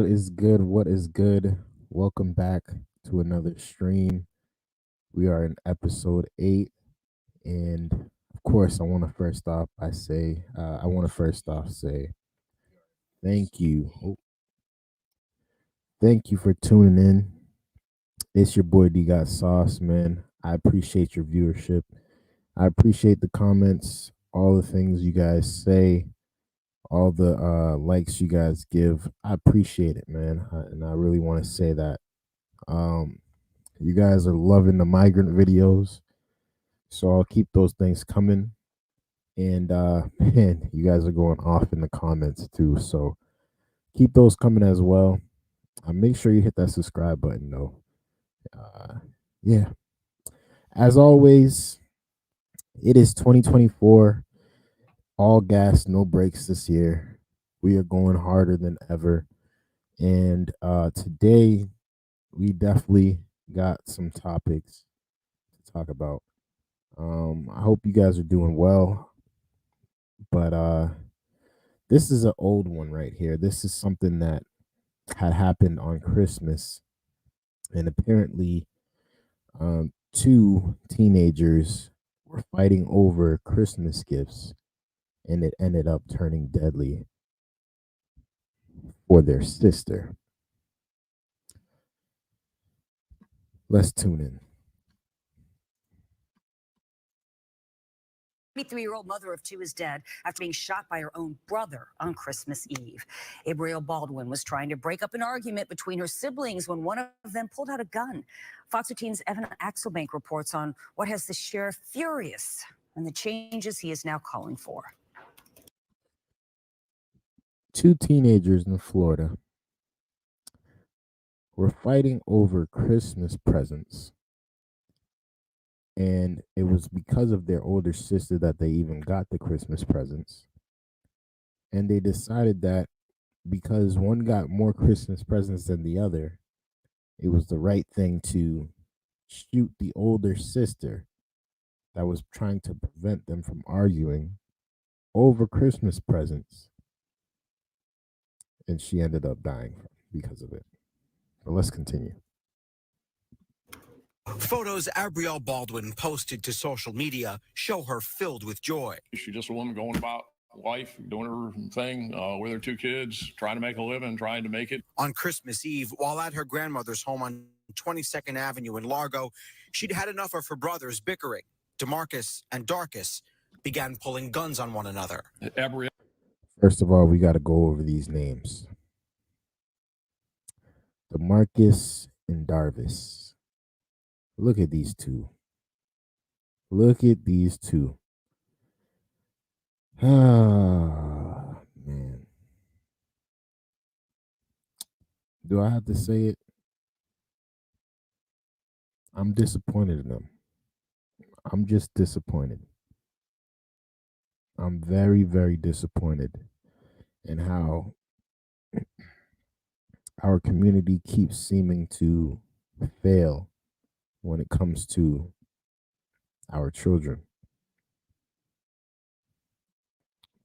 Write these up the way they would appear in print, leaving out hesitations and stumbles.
What is good? What is good? Welcome back to another stream. We are in episode 8, and of course, I want to first off say thank you. Thank you for tuning in. It's your boy Dgotsauce, man. I appreciate your viewership. I appreciate the comments, all the things you guys say, all the likes you guys give. I appreciate it, man. And I really want to say that. Um, You guys are loving the migrant videos, so I'll keep those things coming. And man, you guys are going off in the comments too, so keep those coming as well. Make sure you hit that subscribe button though. Uh, yeah, as always, it is 2024. All gas, no brakes this year. We are going harder than ever, and today we definitely got some topics to talk about. I hope you guys are doing well. But this is an old one right here. This is something that had happened on Christmas, and apparently, two teenagers were fighting over Christmas gifts, and it ended up turning deadly for their sister. Let's tune in. 23-year-old mother of 2 is dead after being shot by her own brother on Christmas Eve. Abrielle Baldwin was trying to break up an argument between her siblings when one of them pulled out a gun. Fox 13's Evan Axelbank reports on what has the sheriff furious and the changes he is now calling for. Two teenagers in Florida were fighting over Christmas presents, and it was because of their older sister that they even got the Christmas presents. And they decided that because one got more Christmas presents than the other, it was the right thing to shoot the older sister that was trying to prevent them from arguing over Christmas presents. And she ended up dying because of it. But let's continue. Photos Abrielle Baldwin posted to social media show her filled with joy. She's just a woman going about life, doing her thing with her 2 kids, trying to make a living, trying to make it. On Christmas Eve, while at her grandmother's home on 22nd Avenue in Largo, she'd had enough of her brothers bickering. DeMarcus and Darcus began pulling guns on one another. First of all, we got to go over these names. DeMarcus and Darvis. Look at these two. Look at these two. Ah, man. Do I have to say it? I'm disappointed in them. I'm just disappointed. I'm very, very disappointed in how our community keeps seeming to fail when it comes to our children.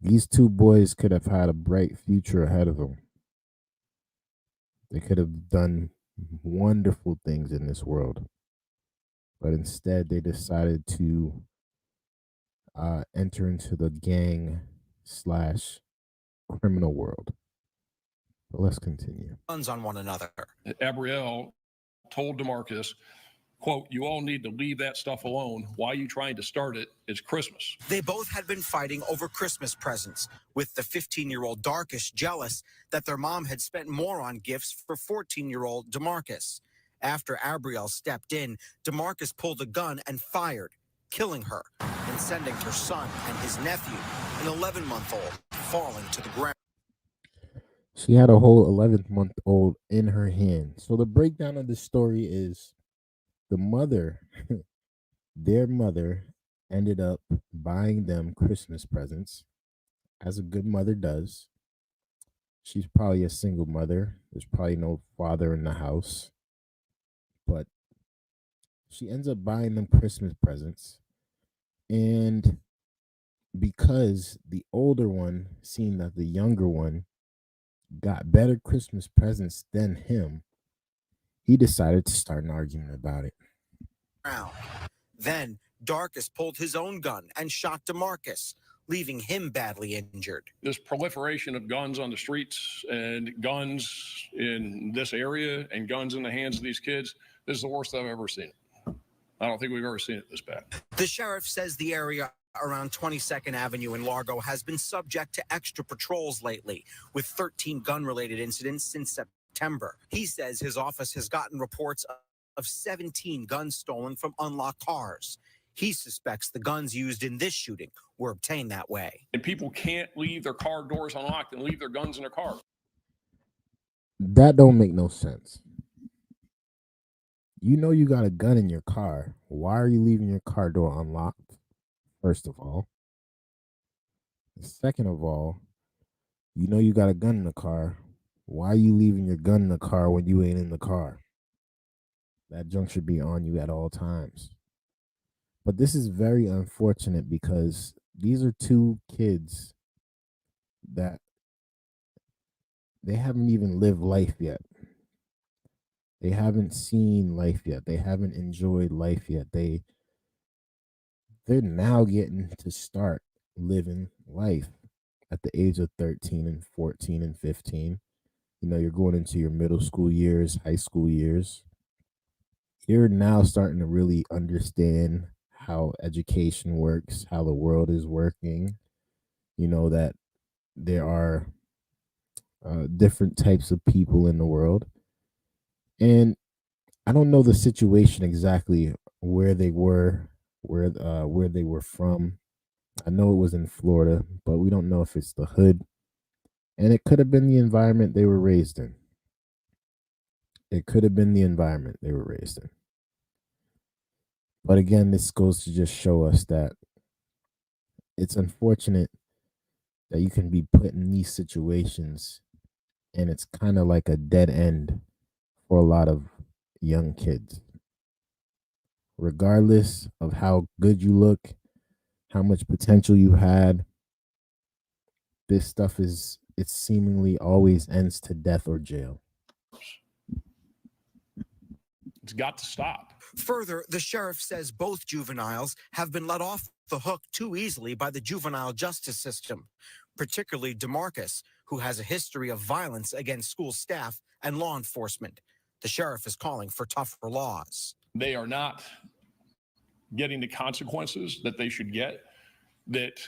These two boys could have had a bright future ahead of them. They could have done wonderful things in this world. But instead, they decided to enter into the gang / criminal world. But let's continue. Guns on one another. Abrielle told DeMarcus, quote, "You all need to leave that stuff alone. Why are you trying to start it? It's Christmas." They both had been fighting over Christmas presents, with the 15-year-old Darcus jealous that their mom had spent more on gifts for 14-year-old DeMarcus. After Abrielle stepped in, DeMarcus pulled a gun and fired, killing her and sending her son and his nephew, an 11-month-old, falling to the ground. She had a whole 11-month-old in her hand. So the breakdown of the story is the mother, their mother, ended up buying them Christmas presents, as a good mother does. She's probably a single mother. There's probably no father in the house. But she ends up buying them Christmas presents. And because the older one seen that the younger one got better Christmas presents than him, he decided to start an argument about it. Then Darkus pulled his own gun and shot DeMarcus, leaving him badly injured. This proliferation of guns on the streets and guns in this area and guns in the hands of these kids, this is the worst I've ever seen it. I don't think we've ever seen it this bad. The sheriff says the area around 22nd Avenue in Largo has been subject to extra patrols lately, with 13 gun-related incidents since September. He says his office has gotten reports of 17 guns stolen from unlocked cars. He suspects the guns used in this shooting were obtained that way. And people can't leave their car doors unlocked and leave their guns in their car. That don't make no sense. You know you got a gun in your car. Why are you leaving your car door unlocked? First of all. Second of all, you know you got a gun in the car. Why are you leaving your gun in the car when you ain't in the car? That junk should be on you at all times. But this is very unfortunate because these are two kids that they haven't even lived life yet. They haven't seen life yet. They haven't enjoyed life yet. They're now getting to start living life at the age of 13 and 14 and 15. You know, you're going into your middle school years, high school years. You're now starting to really understand how education works, how the world is working. You know that there are different types of people in the world. And I don't know the situation exactly where they were, where they were from. I know it was in Florida, but we don't know if it's the hood. And it could have been the environment they were raised in. It could have been the environment they were raised in. But again, this goes to just show us that it's unfortunate that you can be put in these situations and it's kind of like a dead end for a lot of young kids. Regardless of how good you look, how much potential you had, this stuff it seemingly always ends to death or jail. It's got to stop. Further, the sheriff says both juveniles have been let off the hook too easily by the juvenile justice system, particularly DeMarcus, who has a history of violence against school staff and law enforcement. The sheriff is calling for tougher laws. They are not getting the consequences that they should get that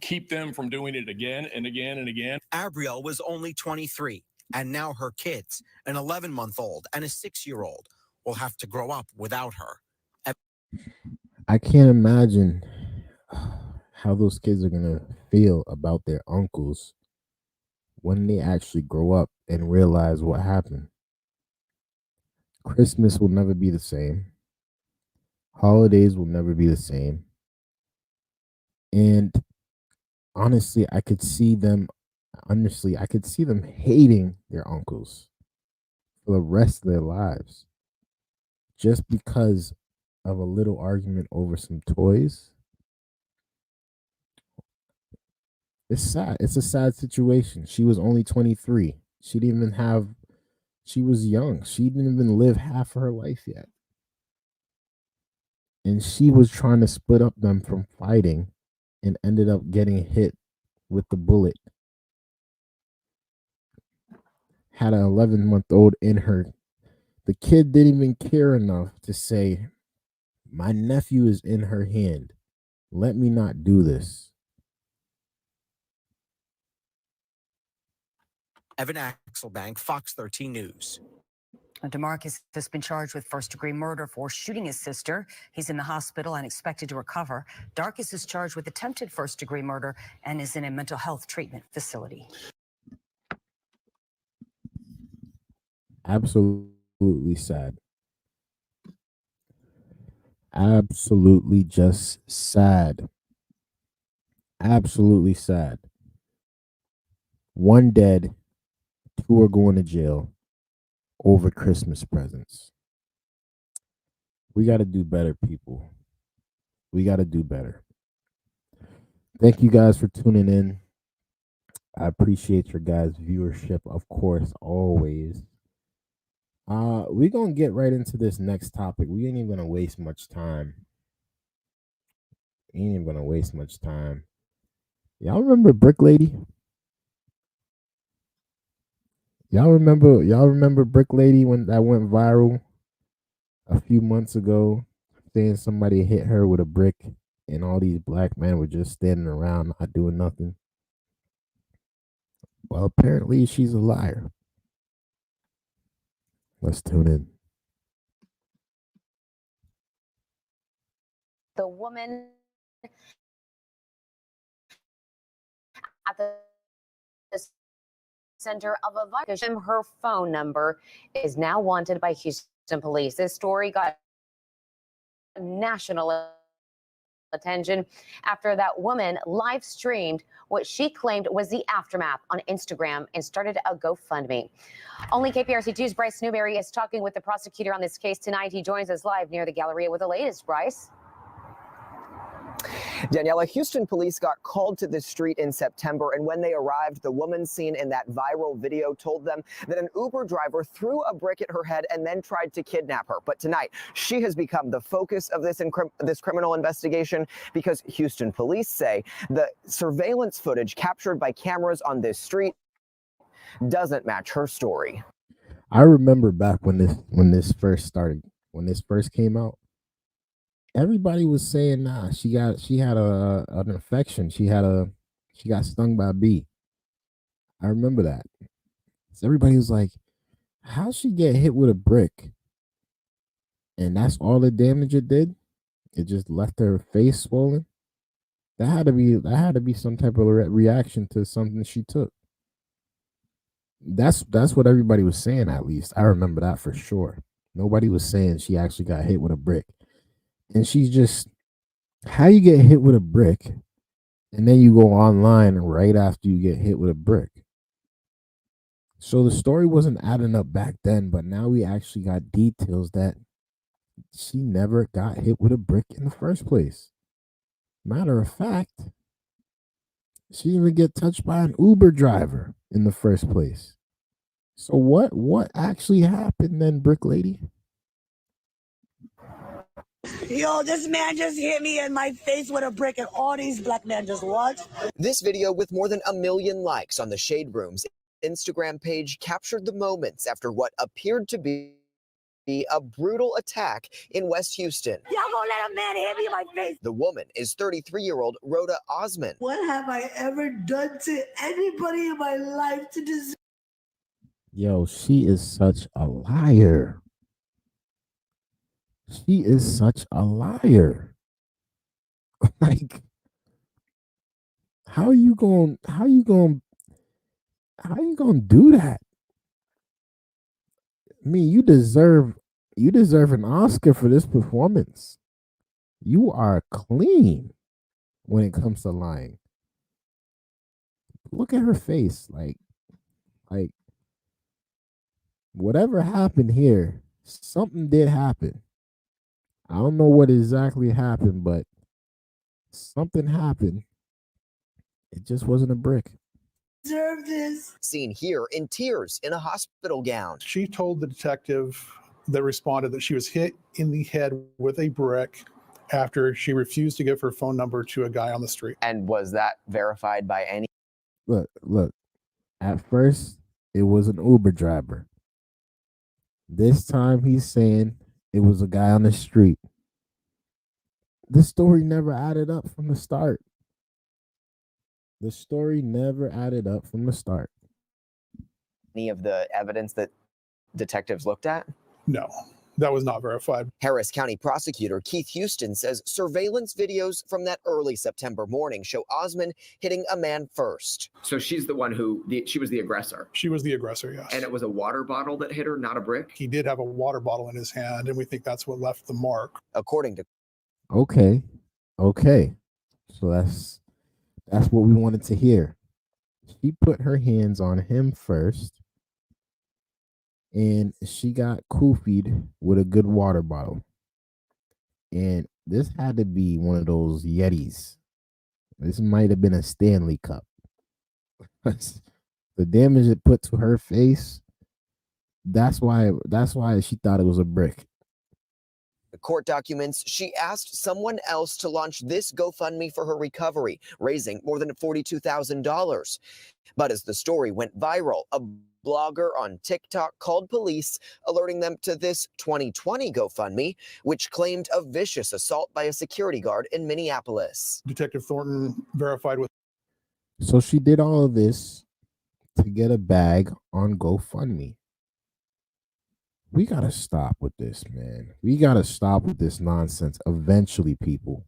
keep them from doing it again and again and again. Abrielle was only 23, and now her kids, an 11-month-old and a 6-year-old, will have to grow up without her. I can't imagine how those kids are going to feel about their uncles when they actually grow up and realize what happened. Christmas will never be the same. Holidays will never be the same. And honestly, I could see them hating their uncles for the rest of their lives just because of a little argument over some toys. It's sad. It's a sad situation. She was only 23. She was young. She didn't even live half of her life yet. And she was trying to split up them from fighting and ended up getting hit with the bullet. Had an 11-month-old in her. The kid didn't even care enough to say, my nephew is in her hand. Let me not do this. Evan Axelbank, Fox 13 News. DeMarcus has been charged with first-degree murder for shooting his sister. He's in the hospital and expected to recover. Darkus is charged with attempted first-degree murder and is in a mental health treatment facility. Absolutely sad. Absolutely just sad. Absolutely sad. One dead, two are going to jail over Christmas presents. We got to do better, people. We got to do better. Thank you guys for tuning in. I appreciate your guys' viewership, of course, always. We're gonna get right into this next topic. We ain't even gonna waste much time. Ain't even gonna waste much time. Y'all remember Brick Lady? Y'all remember Brick Lady when that went viral a few months ago, saying somebody hit her with a brick and all these black men were just standing around not doing nothing. Well, apparently she's a liar. Let's tune in. The woman at the center of a violation. Her phone number is now wanted by Houston police. This story got national attention after that woman live streamed what she claimed was the aftermath on Instagram and started a GoFundMe. Only KPRC2's Bryce Newberry is talking with the prosecutor on this case tonight. He joins us live near the Galleria with the latest. Bryce. Daniela, Houston police got called to this street in September, and when they arrived, the woman seen in that viral video told them that an Uber driver threw a brick at her head and then tried to kidnap her. But tonight, she has become the focus of this criminal investigation because Houston police say the surveillance footage captured by cameras on this street doesn't match her story. I remember back when this first came out. Everybody was saying, nah, she had an infection. She got stung by a bee. I remember that. So everybody was like, how'd she get hit with a brick? And that's all the damage it did? It just left her face swollen? That had to be some type of reaction to something she took. That's what everybody was saying, at least. I remember that for sure. Nobody was saying she actually got hit with a brick. And she's just, how you get hit with a brick and then you go online right after you get hit with a brick. So the story wasn't adding up back then, but now we actually got details that she never got hit with a brick in the first place. Matter of fact, she didn't even get touched by an Uber driver in the first place. So what actually happened then, Brick Lady? Yo, this man just hit me in my face with a brick, and all these black men just watch. This video with more than 1 million likes on the Shade Room's Instagram page captured the moments after what appeared to be a brutal attack in West Houston. Y'all gonna let a man hit me in my face? The woman is 33-year-old Rhoda Osmond. What have I ever done to anybody in my life to deserve? Yo, she is such a liar. She is such a liar. Like, how you gonna do that? I mean, you deserve an Oscar for this performance. You are clean when it comes to lying. Look at her face. Like whatever happened here, something did happen. I don't know what exactly happened, but something happened. It just wasn't a brick. Deserve this. Seen here in tears in a hospital gown. She told the detective that responded that she was hit in the head with a brick after she refused to give her phone number to a guy on the street. And was that verified by any? Look. At first, it was an Uber driver. This time he's saying it was a guy on the street. This story never added up from the start. The story never added up from the start. Any of the evidence that detectives looked at? No, that was not verified. Harris County prosecutor Keith Houston says surveillance videos from that early September morning show Osmond hitting a man first. So she's the one she was the aggressor. She was the aggressor, yes. And it was a water bottle that hit her, not a brick? He did have a water bottle in his hand, and we think that's what left the mark. According to... Okay. So that's what we wanted to hear. She put her hands on him first, and she got koofied with a good water bottle. And this had to be one of those Yetis. This might have been a Stanley Cup. The damage it put to her face, that's why she thought it was a brick. The court documents, she asked someone else to launch this GoFundMe for her recovery, raising more than $42,000. But as the story went viral, a blogger on TikTok called police, alerting them to this 2020 GoFundMe, which claimed a vicious assault by a security guard in Minneapolis. Detective Thornton verified with. So she did all of this to get a bag on GoFundMe. We gotta stop with this, man. We gotta stop with this nonsense. Eventually, people,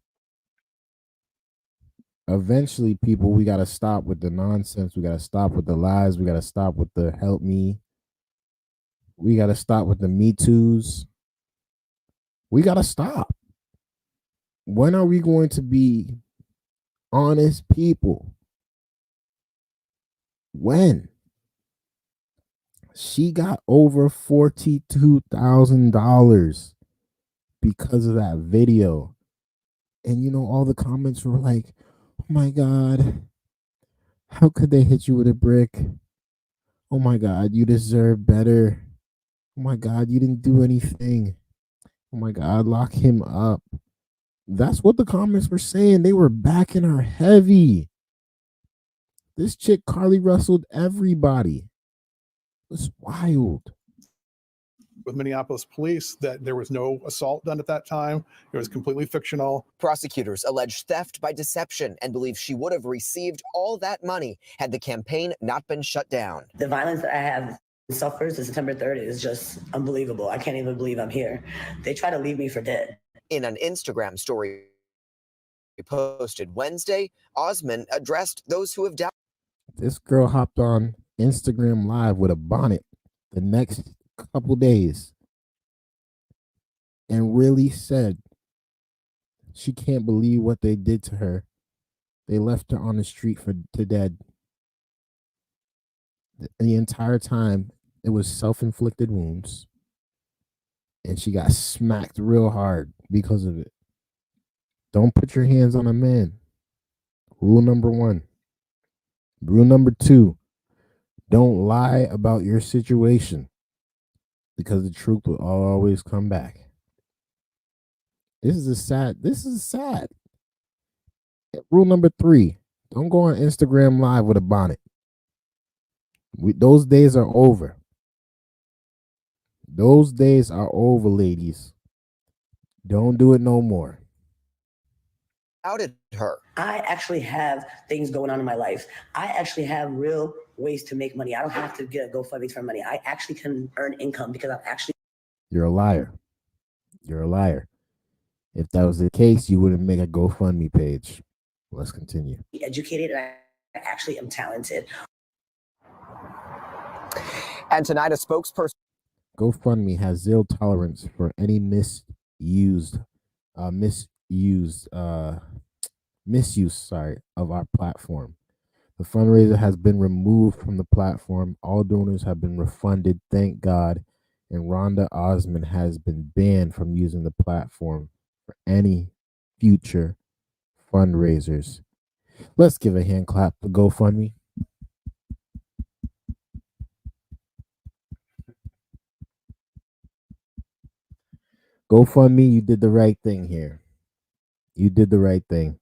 we gotta stop with the nonsense. We gotta stop with the lies. We gotta stop with the help me. We gotta stop with the Me Too's. We gotta stop. When are we going to be honest people? When? She got over $42,000 because of that video. And you know, all the comments were like, oh my God, how could they hit you with a brick? Oh my God, you deserve better. Oh my God, you didn't do anything. Oh my God, lock him up. That's what the comments were saying. They were backing her heavy. This chick, Carly, Russelled everybody. It's wild. With Minneapolis police that there was no assault done at that time. It was completely fictional. Prosecutors allege theft by deception and believe she would have received all that money had the campaign not been shut down. The violence that I have suffered since September 3rd is just unbelievable. I can't even believe I'm here. They try to leave me for dead. In an Instagram story posted Wednesday, Osmond addressed those who have doubted. This girl hopped on Instagram Live with a bonnet the next couple days and really said she can't believe what they did to her. They left her on the street to dead. The entire time it was self-inflicted wounds, and she got smacked real hard because of it. Don't put your hands on a man. Rule number 1. Rule number 2, don't lie about your situation, because the truth will always come back. This is sad. Rule number 3, don't go on Instagram Live with a bonnet. Those days are over. Those days are over, ladies. Don't do it no more. Doubted her. I actually have things going on in my life. I actually have real ways to make money. I don't have to get a GoFundMe for money. I actually can earn income because I'm actually. You're a liar. You're a liar. If that was the case, you wouldn't make a GoFundMe page. Let's continue. Educated, and I actually am talented. And tonight, a spokesperson. GoFundMe has zero tolerance for any misuse of our platform. The fundraiser has been removed from the platform. All donors have been refunded, thank God. And Rhonda Osmond has been banned from using the platform for any future fundraisers. Let's give a hand clap to GoFundMe. GoFundMe, you did the right thing here. You did the right thing.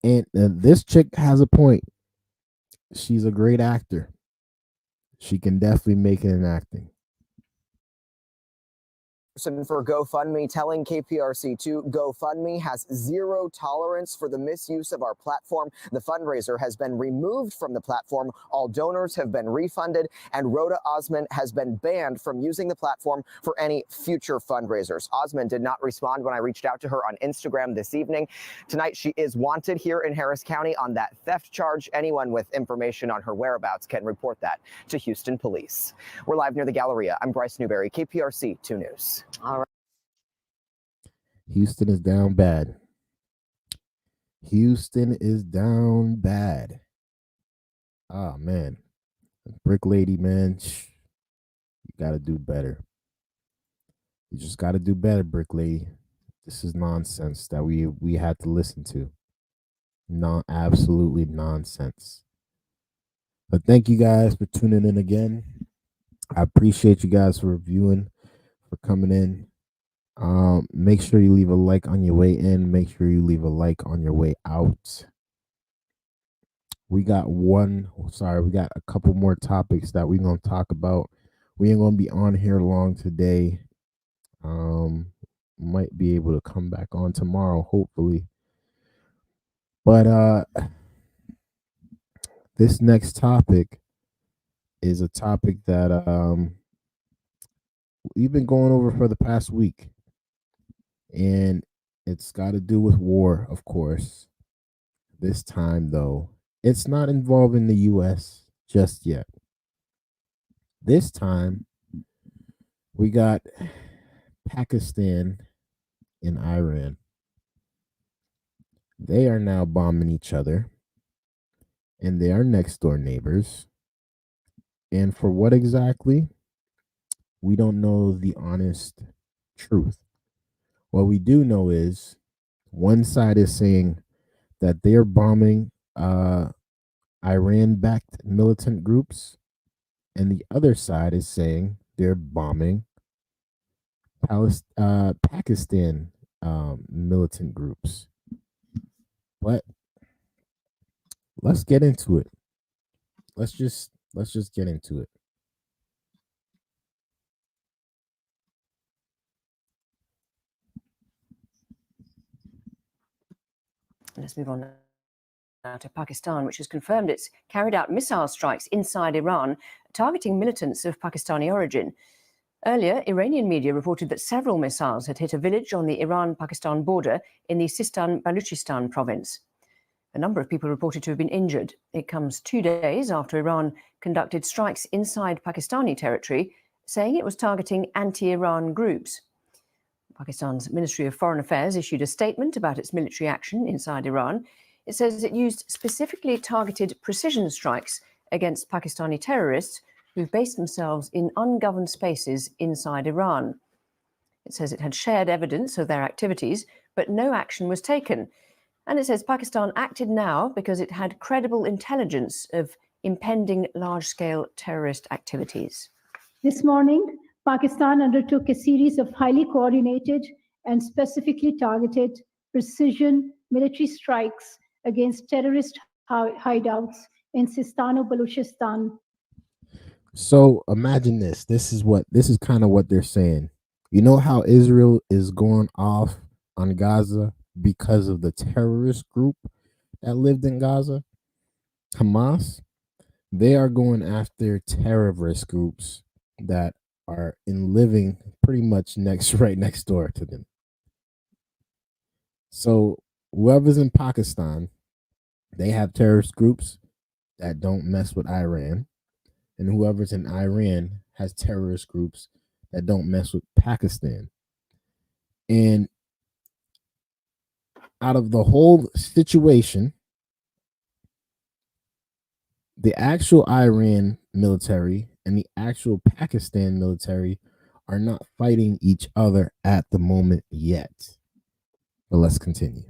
And this chick has a point. She's a great actor. She can definitely make it in acting. For GoFundMe telling KPRC2 GoFundMe has zero tolerance for the misuse of our platform. The fundraiser has been removed from the platform. All donors have been refunded, and Rhoda Osmond has been banned from using the platform for any future fundraisers. Osmond did not respond when I reached out to her on Instagram this evening. Tonight, she is wanted here in Harris County on that theft charge. Anyone with information on her whereabouts can report that to Houston Police. We're live near the Galleria. I'm Bryce Newberry, KPRC 2 News. All right. Houston is down bad. Houston is down bad. Oh, man. Brick lady, man. You got to do better. You just got to do better, brick lady. This is nonsense that we had to listen to. Absolutely nonsense. But thank you guys for tuning in again. I appreciate you guys for reviewing, for coming in. Make sure you leave a like on your way in. Make sure you leave a like on your way out. We got a couple more topics that we're gonna talk about. We ain't gonna be on here long today. Might be able to come back on tomorrow, hopefully. But this next topic is a topic that we've been going over for the past week, and it's got to do with war, of course. This time, though, it's not involving the U.S. just yet. This time, we got Pakistan and Iran. They are now bombing each other, and they are next door neighbors. And for what exactly? We don't know the honest truth. What we do know is one side is saying that they're bombing Iran backed militant groups, and the other side is saying they're bombing Pakistan militant groups. But let's get into it. Let's just get into it. Let's move on now to Pakistan, which has confirmed it's carried out missile strikes inside Iran, targeting militants of Pakistani origin. Earlier, Iranian media reported that several missiles had hit a village on the Iran-Pakistan border in the Sistan-Baluchistan province. A number of people reported to have been injured. It comes 2 days after Iran conducted strikes inside Pakistani territory, saying it was targeting anti-Iran groups. Pakistan's Ministry of Foreign Affairs issued a statement about its military action inside Iran. It says it used specifically targeted precision strikes against Pakistani terrorists who've based themselves in ungoverned spaces inside Iran. It says it had shared evidence of their activities, but no action was taken. And it says Pakistan acted now because it had credible intelligence of impending large-scale terrorist activities. This morning, Pakistan undertook a series of highly coordinated and specifically targeted precision military strikes against terrorist hideouts in Sistan-Baluchistan. So imagine this. This is kind of what they're saying. You know how Israel is going off on Gaza because of the terrorist group that lived in Gaza, Hamas? They are going after terrorist groups that are living pretty much right next door to them. So whoever's in Pakistan, they have terrorist groups that don't mess with Iran, and whoever's in Iran has terrorist groups that don't mess with Pakistan. And out of the whole situation, the actual Iran military and the actual Pakistan military are not fighting each other at the moment yet. But let's continue.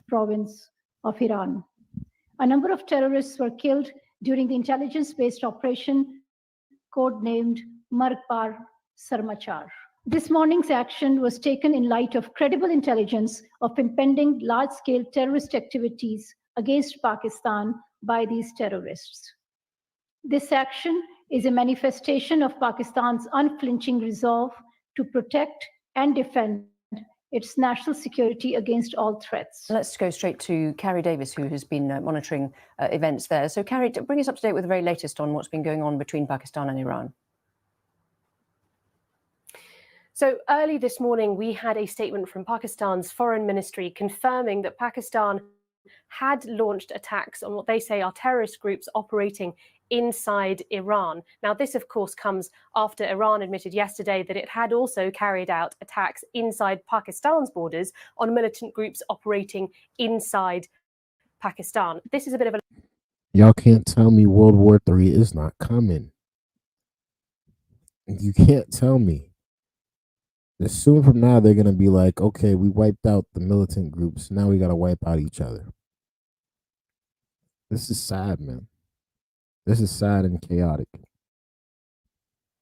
Province of Iran. A number of terrorists were killed during the intelligence-based operation codenamed Margpar Sarmachar. This morning's action was taken in light of credible intelligence of impending large-scale terrorist activities against Pakistan by these terrorists. This action is a manifestation of Pakistan's unflinching resolve to protect and defend its national security against all threats. Let's go straight to Carrie Davis, who has been monitoring events there. So, Carrie, bring us up to date with the very latest on what's been going on between Pakistan and Iran. So early this morning, we had a statement from Pakistan's foreign ministry confirming that Pakistan had launched attacks on what they say are terrorist groups operating inside Iran. Now, this, of course, comes after Iran admitted yesterday that it had also carried out attacks inside Pakistan's borders on militant groups operating inside Pakistan. This is a bit of a... Y'all can't tell me World War III is not coming. You can't tell me. Soon from now, they're going to be like, okay, we wiped out the militant groups. Now we got to wipe out each other. This is sad, man. This is sad and chaotic.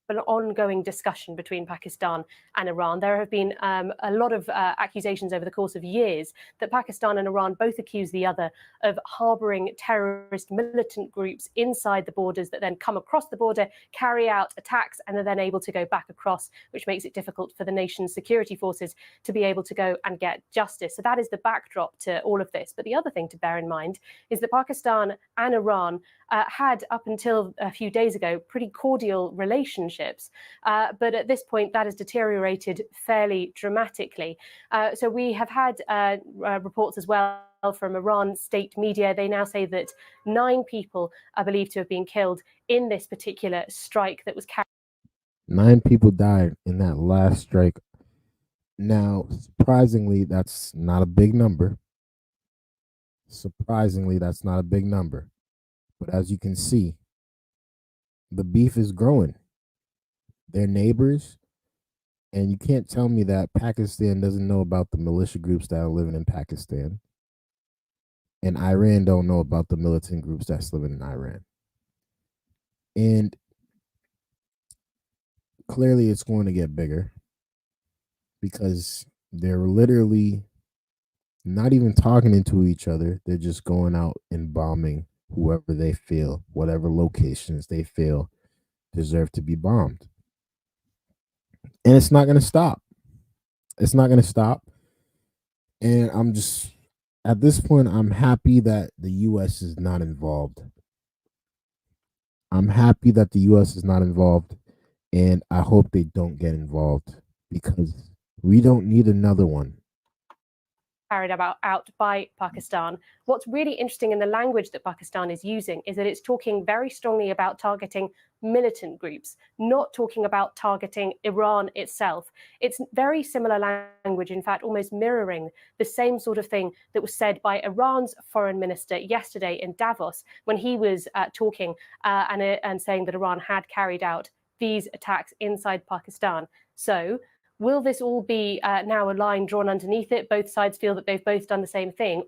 An ongoing discussion between Pakistan and Iran. There have been a lot of accusations over the course of years that Pakistan and Iran both accuse the other of harboring terrorist militant groups inside the borders that then come across the border, carry out attacks, and are then able to go back across, which makes it difficult for the nation's security forces to be able to go and get justice. So that is the backdrop to all of this. But the other thing to bear in mind is that Pakistan and Iran had, up until a few days ago, pretty cordial relationships. But at this point, that has deteriorated fairly dramatically. So we have had reports as well from Iran state media. They now say that 9 people are believed to have been killed in this particular strike that was carried. 9 people died in that last strike. Now, surprisingly, that's not a big number. But as you can see, the beef is growing. They're neighbors, and you can't tell me that Pakistan doesn't know about the militia groups that are living in Pakistan, and Iran don't know about the militant groups that's living in Iran. And clearly it's going to get bigger because they're literally not even talking into each other. They're just going out and bombing whoever they feel, whatever locations they feel deserve to be bombed. And it's not going to stop. And I'm just, at this point, I'm happy that the U.S. is not involved. And I hope they don't get involved because we don't need another one. Carried out by Pakistan. What's really interesting in the language that Pakistan is using is that it's talking very strongly about targeting militant groups, not talking about targeting Iran itself. It's very similar language, in fact, almost mirroring the same sort of thing that was said by Iran's foreign minister yesterday in Davos when he was talking and saying that Iran had carried out these attacks inside Pakistan. So will this all be now a line drawn underneath it? Both sides feel that they've both done the same thing.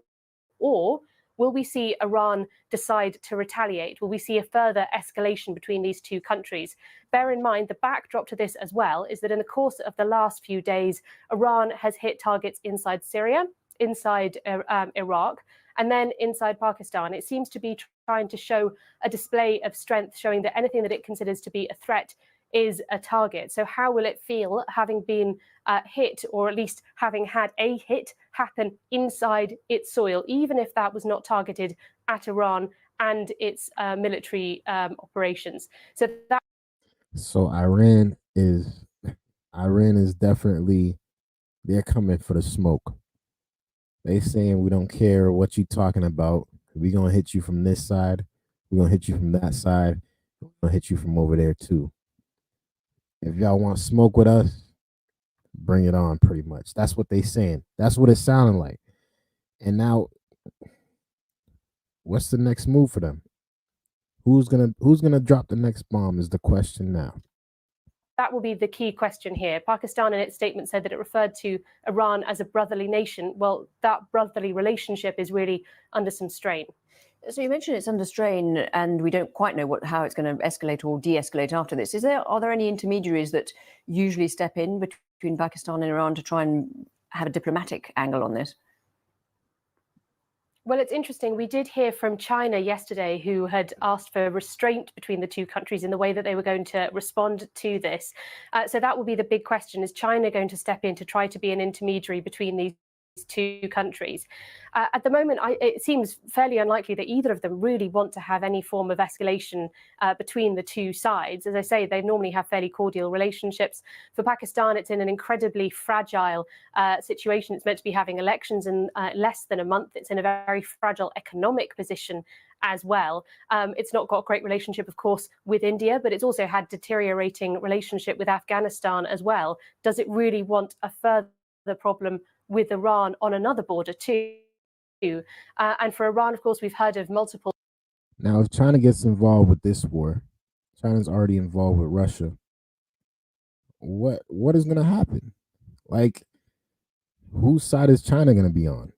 Or will we see Iran decide to retaliate? Will we see a further escalation between these two countries? Bear in mind, the backdrop to this as well is that in the course of the last few days, Iran has hit targets inside Syria, inside Iraq, and then inside Pakistan. It seems to be trying to show a display of strength, showing that anything that it considers to be a threat is a target. So how will it feel having been hit, or at least having had a hit happen inside its soil, even if that was not targeted at Iran and its military operations? So Iran is definitely, they're coming for the smoke. They saying we don't care what you talking about. We're gonna hit you from this side. We're gonna hit you from that side. We're gonna hit you from over there too. If y'all want smoke with us, bring it on, pretty much. That's what they saying. That's what it's sounding like. And now, what's the next move for them? Who's gonna drop the next bomb is the question now. That will be the key question here. Pakistan in its statement said that it referred to Iran as a brotherly nation. Well, that brotherly relationship is really under some strain. So you mentioned it's under strain, and we don't quite know how it's going to escalate or de-escalate after this. Are there any intermediaries that usually step in between Pakistan and Iran to try and have a diplomatic angle on this? Well, it's interesting. We did hear from China yesterday, who had asked for restraint between the two countries in the way that they were going to respond to this. So that will be the big question. Is China going to step in to try to be an intermediary between these two countries? At the moment, it seems fairly unlikely that either of them really want to have any form of escalation between the two sides. As I say, they normally have fairly cordial relationships. For Pakistan, it's in an incredibly fragile situation. It's meant to be having elections in less than a month. It's in a very fragile economic position as well. It's not got a great relationship, of course, with India, but it's also had deteriorating relationship with Afghanistan as well. Does it really want a further problem with Iran on another border too? And for Iran, of course, we've heard of multiple. Now, if China gets involved with this war, China's already involved with Russia. What is going to happen? Like, whose side is China going to be on?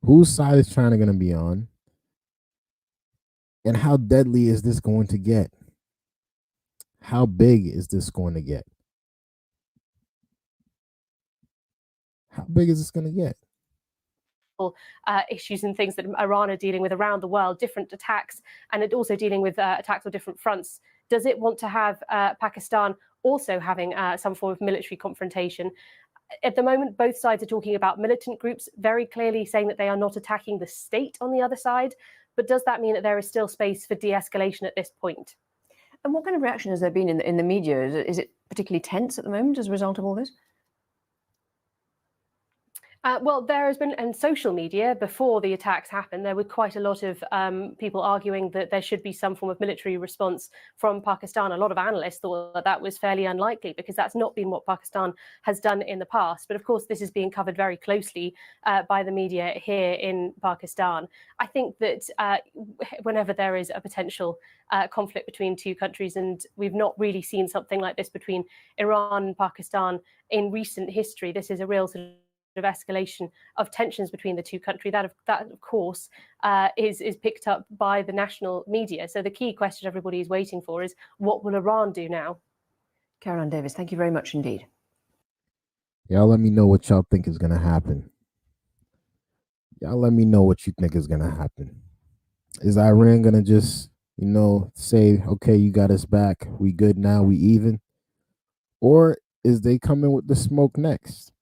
Whose side is China going to be on? And how deadly is this going to get? How big is this going to get? How big is this going to get? Issues and things that Iran are dealing with around the world, different attacks, and it also dealing with attacks on different fronts. Does it want to have Pakistan also having some form of military confrontation? At the moment, both sides are talking about militant groups, very clearly saying that they are not attacking the state on the other side. But does that mean that there is still space for de-escalation at this point? And what kind of reaction has there been in the media? Is it particularly tense at the moment as a result of all this? Well, there has been, in social media, before the attacks happened, there were quite a lot of people arguing that there should be some form of military response from Pakistan. A lot of analysts thought that that was fairly unlikely because that's not been what Pakistan has done in the past. But of course, this is being covered very closely by the media here in Pakistan. I think that whenever there is a potential conflict between two countries, and we've not really seen something like this between Iran and Pakistan in recent history, this is a real sort of escalation of tensions between the two countries. That of course is picked up by the national media. So the key question everybody is waiting for is, what will Iran do now? Caroline Davis, thank you very much indeed. Y'all let me know what y'all think is going to happen. Y'all let me know what you think is going to happen. Is Iran going to just, say, okay, you got us back, we good now, we even? Or is they coming with the smoke next?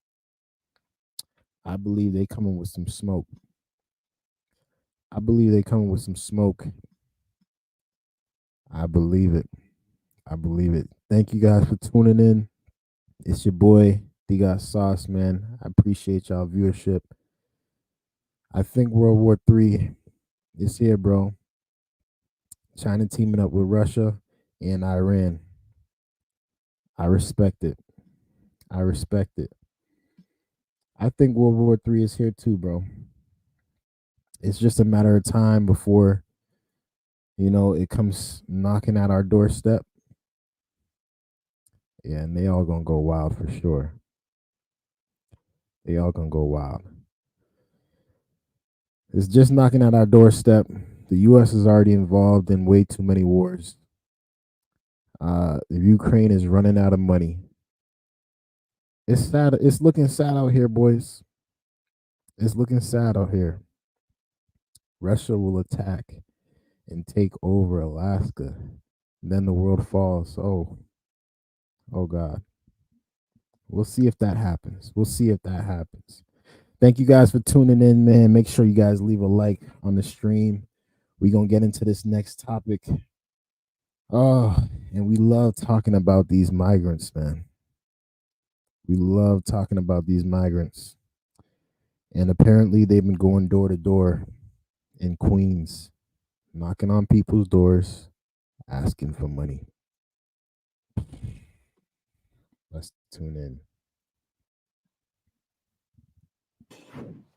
I believe they coming with some smoke. I believe they coming with some smoke. I believe it. I believe it. Thank you guys for tuning in. It's your boy, Dgotsauce, man. I appreciate y'all viewership. I think World War III is here, bro. China teaming up with Russia and Iran. I respect it. I respect it. I think World War III is here too, bro. It's just a matter of time before, it comes knocking at our doorstep. Yeah, and they all gonna go wild for sure. They all gonna go wild. It's just knocking at our doorstep. The U.S. is already involved in way too many wars. The Ukraine is running out of money. It's sad. It's looking sad out here, boys. It's looking sad out here. Russia will attack and take over Alaska. Then the world falls. Oh God. We'll see if that happens. Thank you guys for tuning in, man. Make sure you guys leave a like on the stream. We're going to get into this next topic. Oh, and we love talking about these migrants, man. We love talking about these migrants. And apparently they've been going door to door in Queens, knocking on people's doors, asking for money. Let's tune in.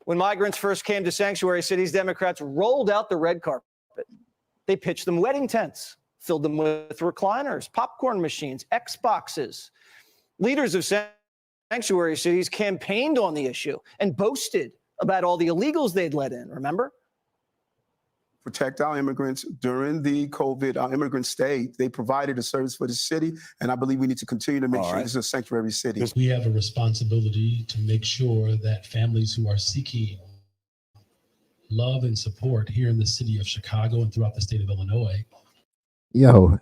When migrants first came to sanctuary cities, Democrats rolled out the red carpet. They pitched them wedding tents, filled them with recliners, popcorn machines, Xboxes. Leaders of sanctuary cities campaigned on the issue and boasted about all the illegals they'd let in, remember? Protect our immigrants during the COVID, our immigrant stay. They provided a service for the city, and I believe we need to continue to make sure this is a sanctuary city. We have a responsibility to make sure that families who are seeking love and support here in the city of Chicago and throughout the state of Illinois. Yo,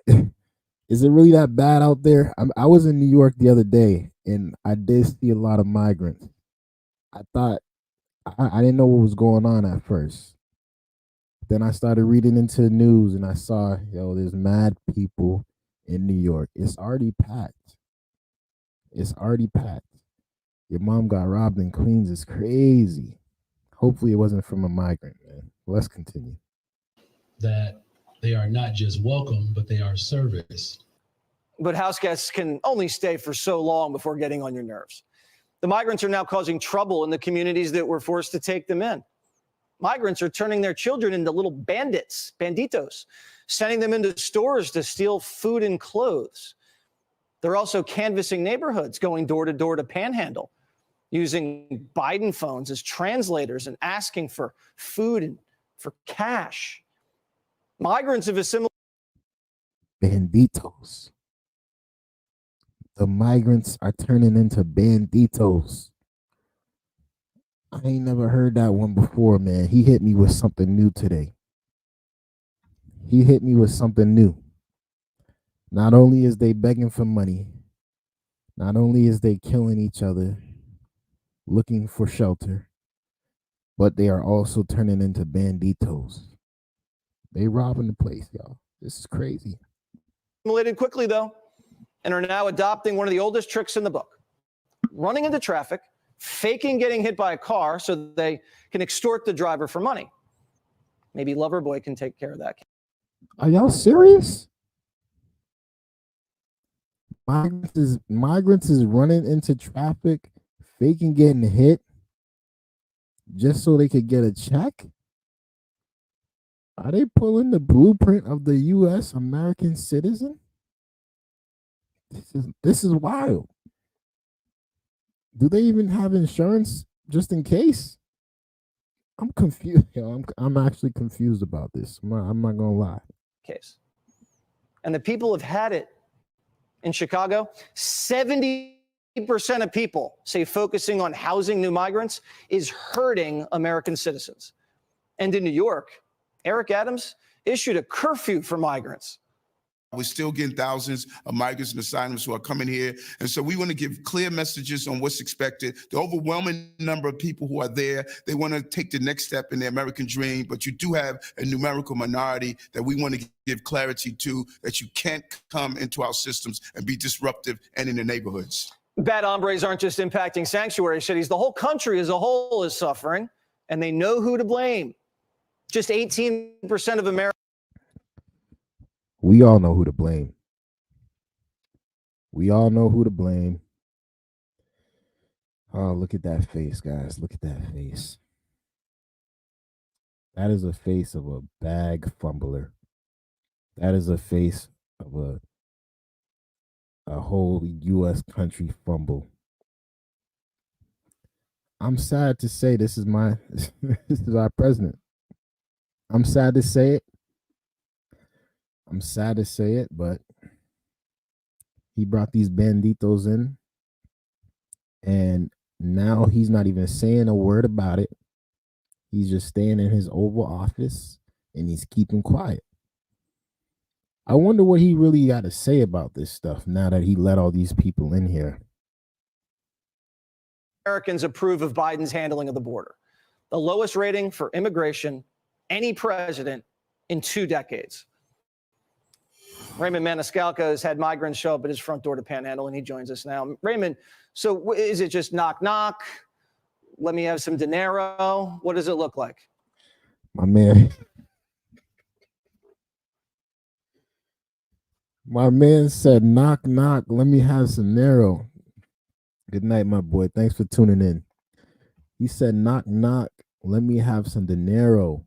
is it really that bad out there? I was in New York the other day, and I did see a lot of migrants. I thought, I didn't know what was going on at first. Then I started reading into the news, and I saw, there's mad people in New York. It's already packed. Your mom got robbed in Queens. It's crazy. Hopefully it wasn't from a migrant, man. Let's continue. That they are not just welcome, but they are serviced. But house guests can only stay for so long before getting on your nerves. The migrants are now causing trouble in the communities that were forced to take them in. Migrants are turning their children into little bandits, banditos, sending them into stores to steal food and clothes. They're also canvassing neighborhoods, going door to door to panhandle, using Biden phones as translators and asking for food and for cash. Migrants have assimilated. Banditos. The migrants are turning into banditos. I ain't never heard that one before, man. He hit me with something new today. He hit me with something new. Not only is they begging for money, not only is they killing each other, looking for shelter, but they are also turning into banditos. They robbing the place, y'all. This is crazy. Assimilated quickly, though, and are now adopting one of the oldest tricks in the book. Running into traffic, faking getting hit by a car so they can extort the driver for money. Maybe Loverboy can take care of that. Are y'all serious? Migrants is running into traffic, faking getting hit, just so they could get a check? Are they pulling the blueprint of the U.S. American citizen? This is wild. Do they even have insurance just in case? I'm confused. Yo, I'm actually confused about this. I'm not gonna lie. Case. And the people have had it. In Chicago, 70% of people say focusing on housing new migrants is hurting American citizens. And in New York, Eric Adams issued a curfew for migrants. We're still getting thousands of migrants and asylums who are coming here. And so we want to give clear messages on what's expected. The overwhelming number of people who are there, they want to take the next step in their American dream. But you do have a numerical minority that we want to give clarity to, that you can't come into our systems and be disruptive and in the neighborhoods. Bad hombres aren't just impacting sanctuary cities. The whole country as a whole is suffering, and they know who to blame. Just 18% of Americans. We all know who to blame. We all know who to blame. Oh, look at that face, guys. Look at that face. That is a face of a bag fumbler. That is a face of a whole U.S. country fumble. I'm sad to say this is this is our president. I'm sad to say it. I'm sad to say it, but he brought these banditos in, and now he's not even saying a word about it. He's just staying in his Oval Office, and he's keeping quiet. I wonder what he really got to say about this stuff now that he let all these people in here. Americans approve of Biden's handling of the border. The lowest rating for immigration any president in 2 decades. Raymond Maniscalco has had migrants show up at his front door to Panhandle, and he joins us now. Raymond, so is it just knock, knock? Let me have some dinero? What does it look like? My man said, knock, knock. Let me have some dinero. Good night, my boy. Thanks for tuning in. He said, knock, knock. Let me have some dinero.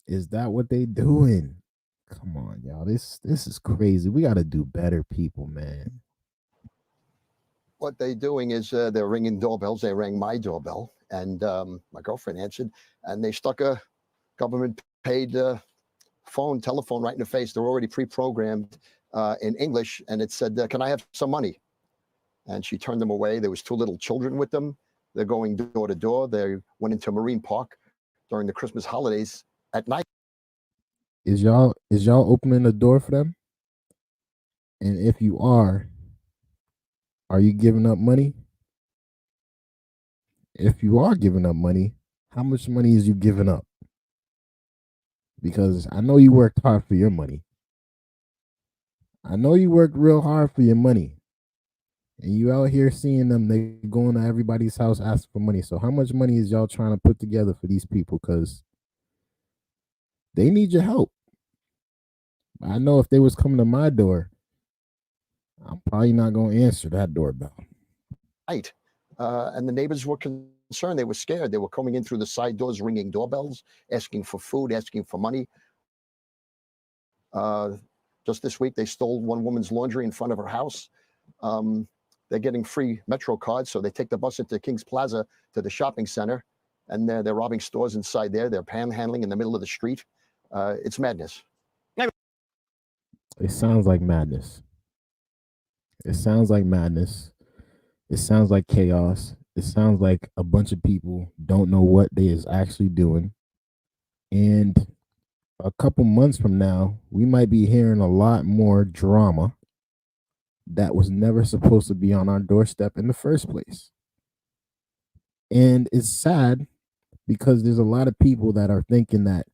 Is that what they doing? Come on, y'all. This is crazy. We got to do better, people, man. What they're doing is they're ringing doorbells. They rang my doorbell, and my girlfriend answered, and they stuck a government-paid telephone right in the face. They're already pre-programmed in English, and it said, can I have some money? And she turned them away. There was 2 little children with them. They're going door to door. They went into Marine Park during the Christmas holidays at night. Is y'all opening the door for them? And if you are you giving up money? If you are giving up money, how much money is you giving up? Because I know you worked hard for your money. I know you worked real hard for your money. And you out here seeing them, they going to everybody's house asking for money. So how much money is y'all trying to put together for these people? Because they need your help. I know if they was coming to my door, I'm probably not going to answer that doorbell. Right. And the neighbors were concerned. They were scared. They were coming in through the side doors, ringing doorbells, asking for food, asking for money. Just this week, they stole one woman's laundry in front of her house. They're getting free Metro cards, so they take the bus into Kings Plaza to the shopping center, and they're robbing stores inside there. They're panhandling in the middle of the street. It's madness. It sounds like madness. It sounds like madness. It sounds like chaos. It sounds like a bunch of people don't know what they is actually doing. And a couple months from now, we might be hearing a lot more drama that was never supposed to be on our doorstep in the first place. And it's sad because there's a lot of people that are thinking that,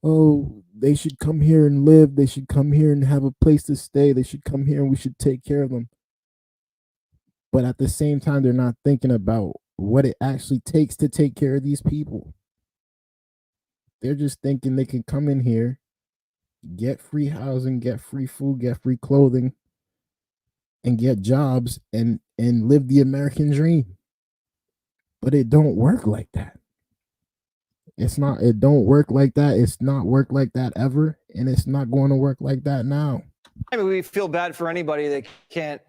oh, they should come here and live. They should come here and have a place to stay. They should come here and we should take care of them. But at the same time, they're not thinking about what it actually takes to take care of these people. They're just thinking they can come in here, get free housing, get free food, get free clothing, and get jobs and live the American dream. But it don't work like that. It don't work like that. It's not worked like that ever, and it's not going to work like that now. I mean, we feel bad for anybody that can't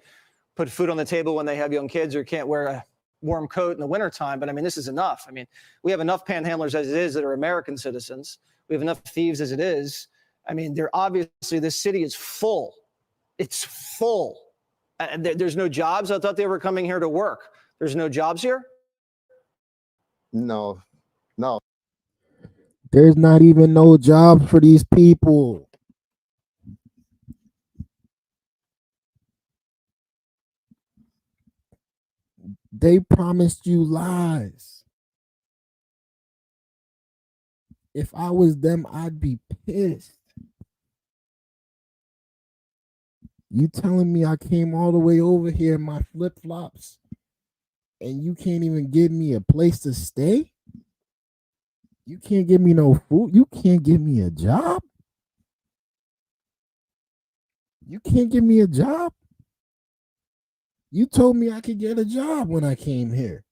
put food on the table when they have young kids or can't wear a warm coat in the wintertime. But I mean, this is enough. I mean, we have enough panhandlers as it is that are American citizens. We have enough thieves as it is. I mean, they're obviously, this city is full. It's full. And there's no jobs. I thought they were coming here to work. There's no jobs here? No. There's not even no jobs for these people. They promised you lies. If I was them, I'd be pissed. You telling me I came all the way over here in my flip-flops and you can't even give me a place to stay? You can't give me no food. You can't give me a job. You can't give me a job. You told me I could get a job when I came here.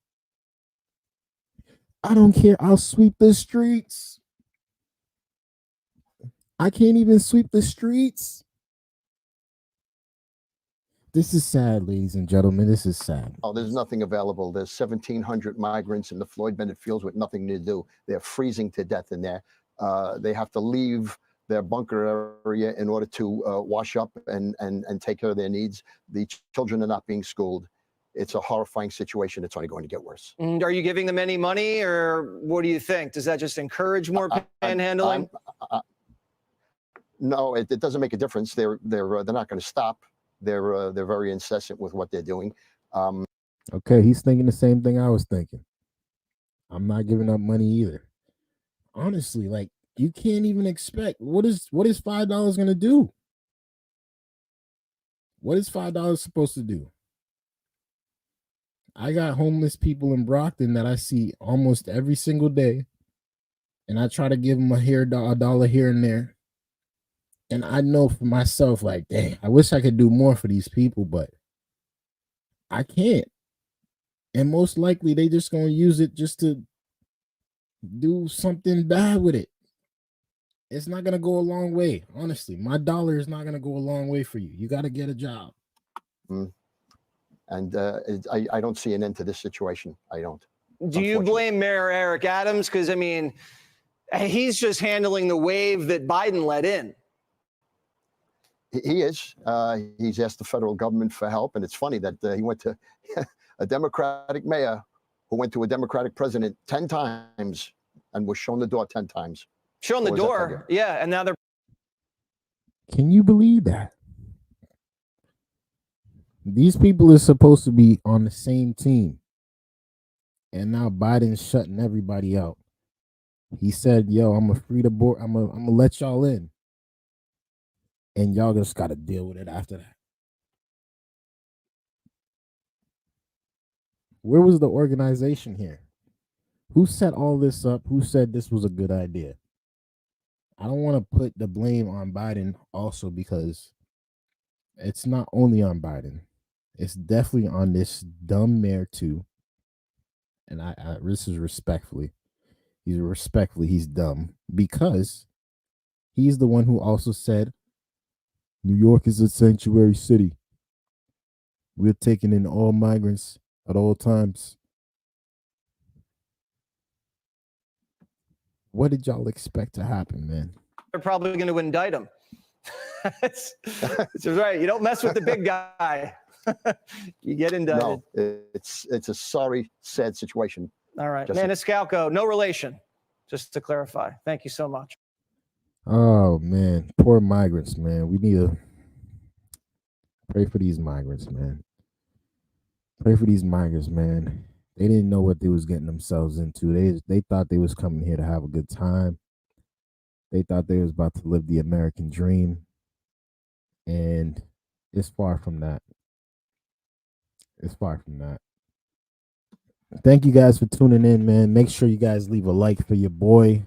I don't care. I'll sweep the streets. I can't even sweep the streets. This is sad, ladies and gentlemen. This is sad. Oh, there's nothing available. There's 1,700 migrants in the Floyd Bennett fields with nothing to do. They're freezing to death in there. They have to leave their bunker area in order to wash up and take care of their needs. The children are not being schooled. It's a horrifying situation. It's only going to get worse. And are you giving them any money, or what do you think? Does that just encourage more panhandling? No, it doesn't make a difference. They're not going to stop. They're very incessant with what they're doing. Okay, he's thinking the same thing I was thinking. I'm not giving up money either. Honestly, like, you can't even expect what is $5 gonna do? What is $5 supposed to do? I got homeless people in Brockton that I see almost every single day, and I try to give them a dollar here and there. And I know for myself, like, dang, I wish I could do more for these people, but I can't. And most likely they just gonna use it just to do something bad with it. It's not gonna go a long way. Honestly, my dollar is not gonna go a long way for you. You got to get a job. And I don't see an end to this situation. I don't. Do you blame Mayor Eric Adams? Because, I mean, he's just handling the wave that Biden let in. He is. He's asked the federal government for help. And it's funny that he went to a Democratic mayor who went to a Democratic president 10 times and was shown the door 10 times. Shown the door, yeah. And now they're. Can you believe that? These people are supposed to be on the same team. And now Biden's shutting everybody out. He said, yo, I'm gonna free the board. I'm gonna let y'all in. And y'all just got to deal with it after that. Where was the organization here? Who set all this up? Who said this was a good idea? I don't want to put the blame on Biden also, because it's not only on Biden. It's definitely on this dumb mayor too. And this is respectfully. He's dumb because he's the one who also said New York is a sanctuary city. We're taking in all migrants at all times. What did y'all expect to happen, man? They're probably going to indict him That's right. You don't mess with the big guy. You get indicted. No, it's a sorry, sad situation. All right. Just- Maniscalco, no relation, just to clarify. Thank you so much. Oh man, poor migrants, man. We need to pray for these migrants, man. Pray for these migrants, man. They didn't know what they was getting themselves into. They thought they was coming here to have a good time. They thought they was about to live the American dream. And it's far from that. It's far from that. Thank you guys for tuning in, man. Make sure you guys leave a like for your boy.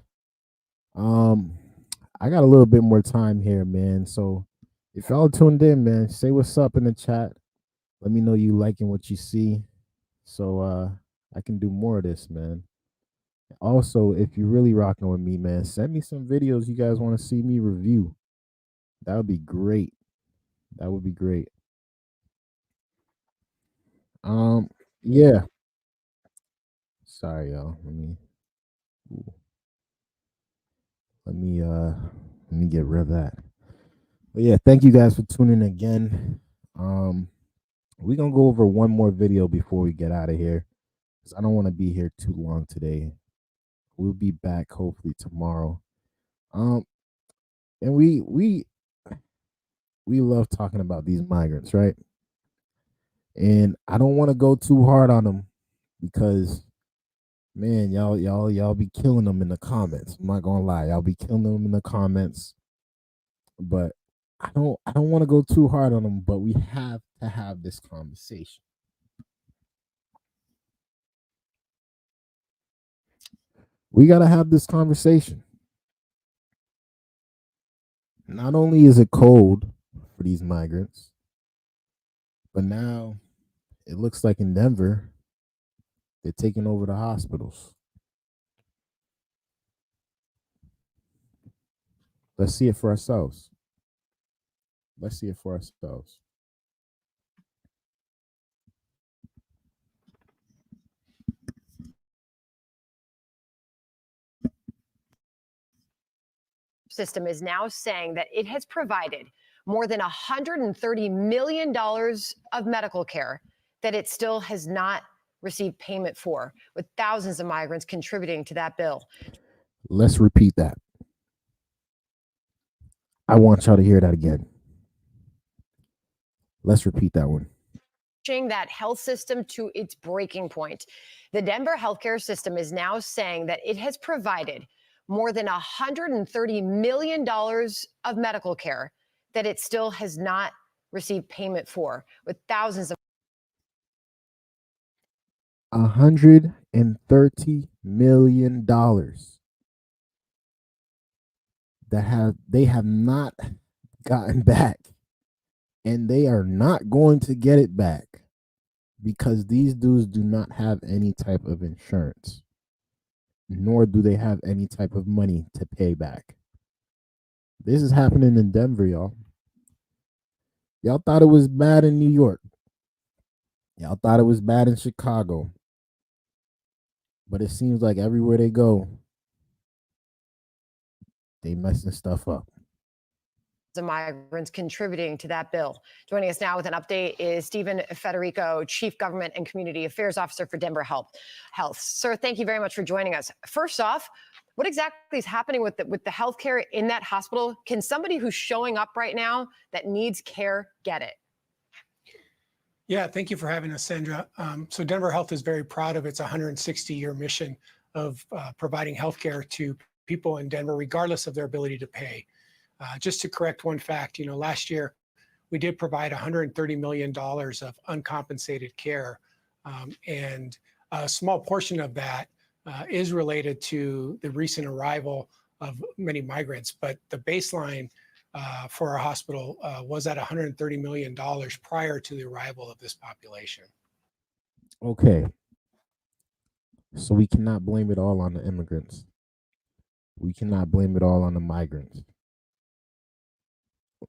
I got a little bit more time here, man. So if y'all tuned in, man, say what's up in the chat. Let me know you liking what you see, so I can do more of this, man. Also, if you're really rocking with me, man, send me some videos you guys want to see me review. That would be great. That would be great. Yeah. Sorry, y'all. Let me get rid of that. But yeah, thank you guys for tuning in again. We're gonna go over one more video before we get out of here, because I don't want to be here too long today. We'll be back hopefully tomorrow. And we love talking about these migrants, right? And I don't want to go too hard on them, because man, y'all be killing them in the comments. I'm not gonna lie, y'all be killing them in the comments. But I don't want to go too hard on them, but we have to have this conversation. We got to have this conversation. Not only is it cold for these migrants, but now it looks like in Denver, they're taking over the hospitals. Let's see it for ourselves. Let's see it for ourselves. System is now saying that it has provided more than $130 million of medical care that it still has not received payment for, with thousands of migrants contributing to that bill. Let's repeat that. I want y'all to hear that again. Let's repeat that one. That health system to its breaking point. The Denver healthcare system is now saying that it has provided more than $130 million of medical care that it still has not received payment for, with thousands of $130 million that they have not gotten back, and they are not going to get it back because these dudes do not have any type of insurance, nor do they have any type of money to pay back. This is happening in Denver, y'all. Y'all thought it was bad in New York. Y'all thought it was bad in Chicago. But it seems like everywhere they go, they messing stuff up. the migrants contributing to that bill. Joining us now with an update is Stephen Federico, Chief Government and Community Affairs Officer for Denver Health. Sir, thank you very much for joining us. First off, what exactly is happening with the healthcare in that hospital? Can somebody who's showing up right now that needs care get it? Yeah, thank you for having us, Sandra. So Denver Health is very proud of its 160-year mission of providing healthcare to people in Denver, regardless of their ability to pay. Just to correct one fact, last year we did provide $130 million of uncompensated care, and a small portion of that is related to the recent arrival of many migrants. But the baseline for our hospital was at $130 million prior to the arrival of this population. Okay. So we cannot blame it all on the immigrants. We cannot blame it all on the migrants.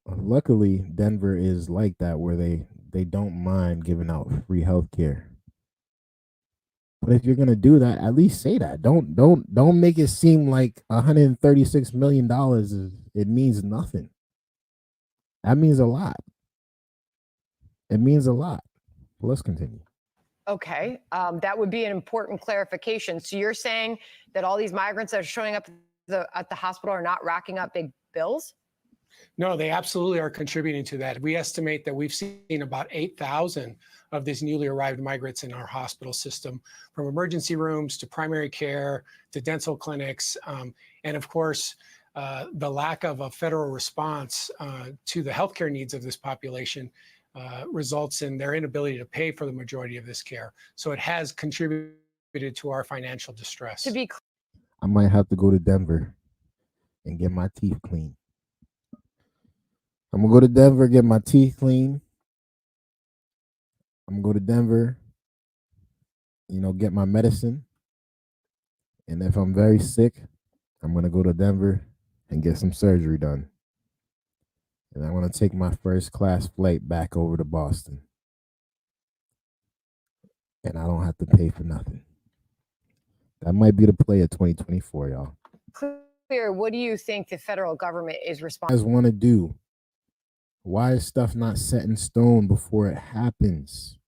Luckily, Denver is like that, where they don't mind giving out free health care. But if you're gonna do that, at least say that. Don't make it seem like $136 million it means nothing. That means a lot. It means a lot. But let's continue. Okay, that would be an important clarification. So you're saying that all these migrants that are showing up at the hospital are not racking up big bills? No, they absolutely are contributing to that. We estimate that we've seen about 8,000 of these newly arrived migrants in our hospital system, from emergency rooms to primary care to dental clinics. And of course, the lack of a federal response to the healthcare needs of this population results in their inability to pay for the majority of this care. So it has contributed to our financial distress. To be I might have to go to Denver and get my teeth cleaned. I'm gonna go to Denver, get my teeth clean. I'm gonna go to Denver, get my medicine. And if I'm very sick, I'm gonna go to Denver and get some surgery done. And I want to take my first class flight back over to Boston. And I don't have to pay for nothing. That might be the play of 2024, y'all. clear, what do you think the federal government is You responsible? guys want to do? Why is stuff not set in stone before it happens?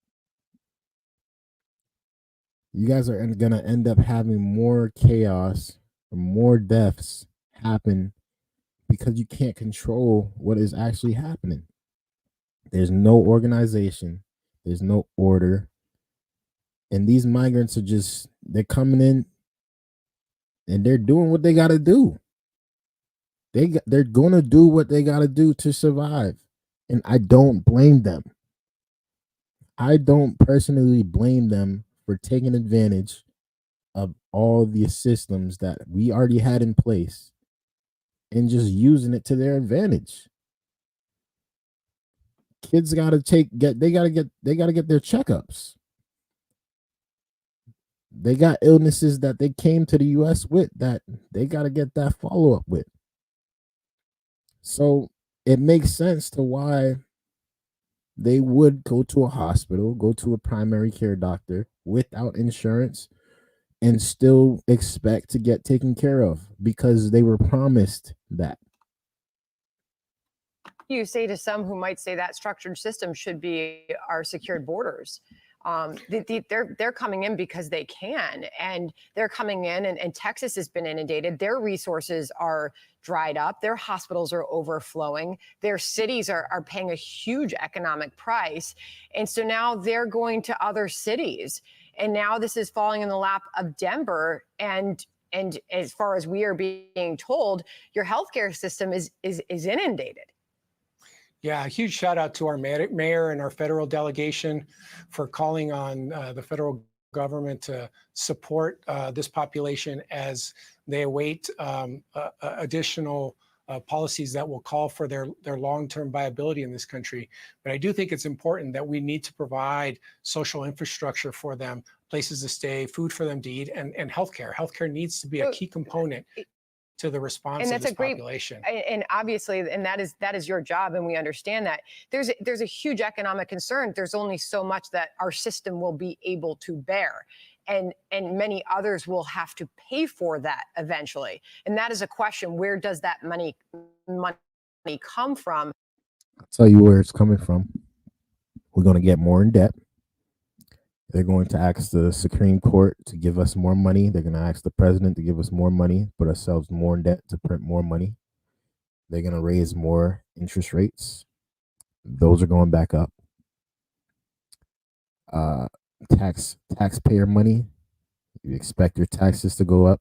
You guys are going to end up having more chaos, more deaths happen because you can't control what is actually happening. There's no organization. There's no order. And these migrants are they're coming in and they're doing what they got to do. They're going to do what they got to do to survive. And I don't blame them. I don't personally blame them for taking advantage of all the systems that we already had in place and just using it to their advantage. Kids got to get their checkups. They got illnesses that they came to the US with that they got to get that follow-up with. So it makes sense to why they would go to a hospital, go to a primary care doctor without insurance and still expect to get taken care of because they were promised that. You say to some who might say that structured system should be our secured borders. They're coming in because they can, and they're coming in, and Texas has been inundated. Their resources are dried up. Their hospitals are overflowing. Their cities are paying a huge economic price. And so now they're going to other cities. And now this is falling in the lap of Denver. And as far as we are being told, your healthcare system is inundated. Yeah, a huge shout out to our mayor and our federal delegation for calling on the federal government to support this population as they await additional policies that will call for their long-term viability in this country. But I do think it's important that we need to provide social infrastructure for them, places to stay, food for them to eat, and healthcare. Healthcare needs to be a key component to the response And of that's this a great population. And obviously, and that is your job, and we understand that. There's a huge economic concern. There's only so much that our system will be able to bear. And many others will have to pay for that eventually. And that is a question: where does that money come from? I'll tell you where it's coming from. We're going to get more in debt. They're going to ask the Supreme Court to give us more money. They're going to ask the president to give us more money, put ourselves more in debt to print more money. They're going to raise more interest rates. Those are going back up. Taxpayer money. You expect your taxes to go up.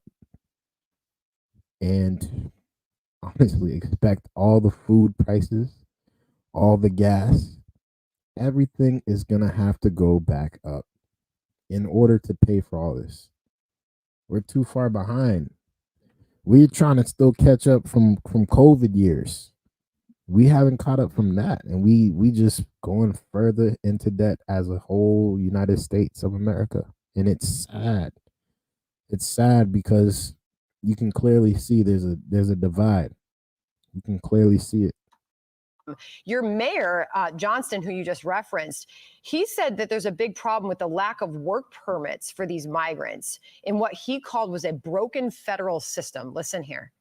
And honestly, expect all the food prices, all the gas, everything is going to have to go back up in order to pay for all this. We're too far behind. We're trying to still catch up from COVID years. We haven't caught up from that, and we just going further into debt as a whole United States of America, and it's sad. It's sad because you can clearly see there's a divide. You can clearly see it. Your mayor, Johnston, who you just referenced, he said that there's a big problem with the lack of work permits for these migrants in what he called was a broken federal system. Listen here.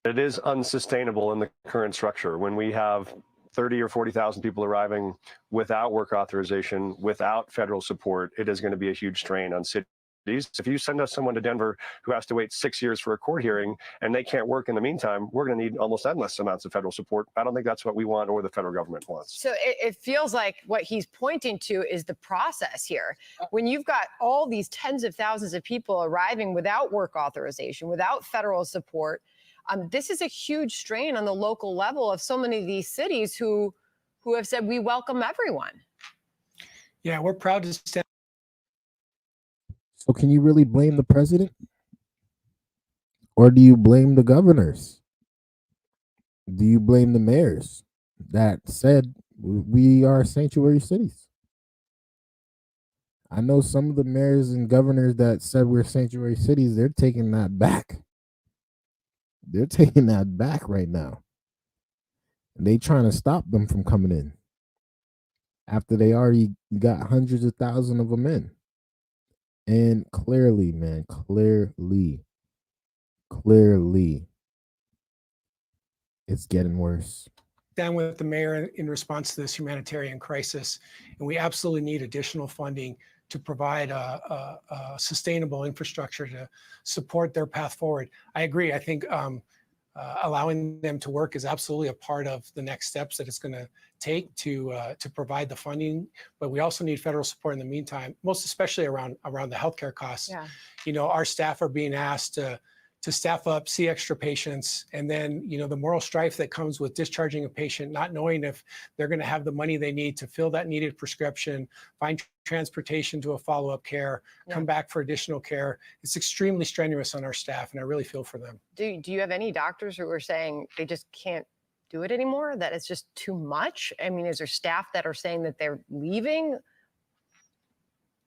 It is unsustainable in the current structure when we have 30 or 40,000 people arriving without work authorization, without federal support. It is going to be a huge strain on cities. If you send us someone to Denver who has to wait 6 years for a court hearing and they can't work in the meantime, we're going to need almost endless amounts of federal support. I don't think that's what we want or the federal government wants. So it feels like what he's pointing to is the process here. When you've got all these tens of thousands of people arriving without work authorization, without federal support, this is a huge strain on the local level of so many of these cities who have said, we welcome everyone. Yeah, we're proud to stand. So can you really blame the president? Or do you blame the governors? Do you blame the mayors that said we are sanctuary cities? I know some of the mayors and governors that said we're sanctuary cities, they're taking that back. They're taking that back right now. And they trying to stop them from coming in after they already got hundreds of thousands of them in. And clearly, man, clearly, it's getting worse. Down with the mayor in response to this humanitarian crisis, and we absolutely need additional funding to provide a sustainable infrastructure to support their path forward. I agree. I think allowing them to work is absolutely a part of the next steps that it's going to take to provide the funding. But we also need federal support in the meantime, most especially around the healthcare costs. Yeah. You know, our staff are being asked to staff up, see extra patients, and then, you know, the moral strife that comes with discharging a patient, not knowing if they're going to have the money they need to fill that needed prescription, find transportation to a follow-up care, come back for additional care. It's extremely strenuous on our staff, and I really feel for them. Do you have any doctors who are saying they just can't do it anymore, that it's just too much? I mean, is there staff that are saying that they're leaving?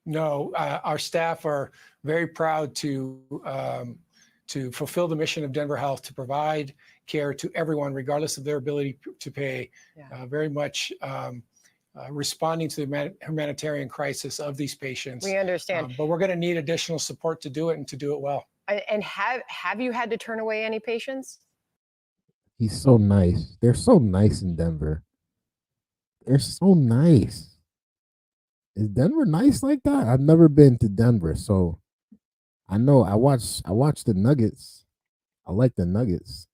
No, our staff are very proud to fulfill the mission of Denver Health, to provide care to everyone, regardless of their ability to pay. Very much responding to the humanitarian crisis of these patients. We understand. But we're going to need additional support to do it, and to do it well. And have you had to turn away any patients? He's so nice. They're so nice in Denver. They're so nice. Is Denver nice like that? I've never been to Denver, so I know I watch the Nuggets. I like the Nuggets.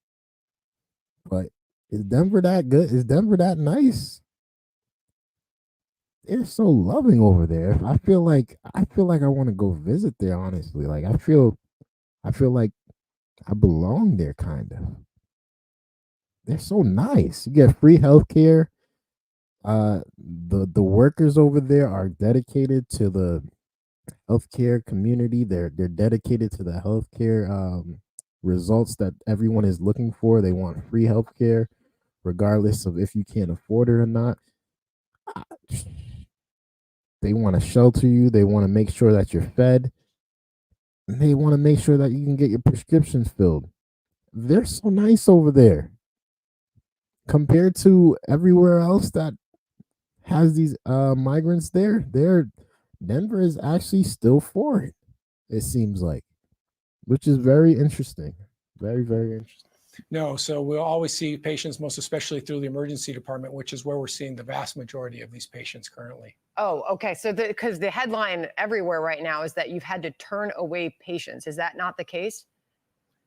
But is Denver that good? Is Denver that nice? They're so loving over there. I feel like I want to go visit there, honestly. Like I feel like I belong there, kind of. They're so nice. You get free healthcare. The workers over there are dedicated to the healthcare community. They're dedicated to the healthcare results that everyone is looking for. They want free healthcare, regardless of if you can't afford it or not. They want to shelter you. They want to make sure that you're fed. And they want to make sure that you can get your prescriptions filled. They're so nice over there compared to everywhere else that has these migrants there. Denver is actually still for it, it seems like, which is very interesting. Very, very interesting. No, so we'll always see patients, most especially through the emergency department, which is where we're seeing the vast majority of these patients currently. Oh, okay. So because the headline everywhere right now is that you've had to turn away patients. Is that not the case?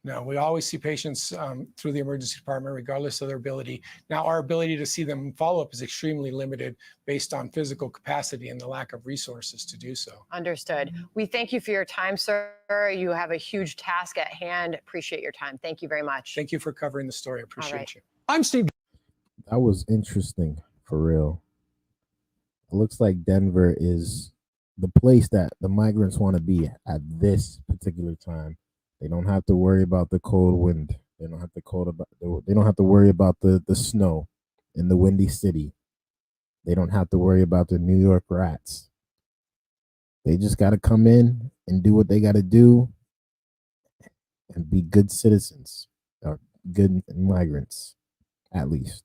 No, we always see patients through the emergency department, regardless of their ability. Now, our ability to see them in follow-up is extremely limited based on physical capacity and the lack of resources to do so. Understood. We thank you for your time, sir. You have a huge task at hand. Appreciate your time. Thank you very much. Thank you for covering the story. Appreciate right. you. I'm Steve. That was interesting, for real. It looks like Denver is the place that the migrants want to be at this particular time. They don't have to worry about the cold wind. They don't have to worry about the snow in the windy city. They don't have to worry about the New York rats. They just got to come in and do what they got to do and be good citizens, or good migrants, at least.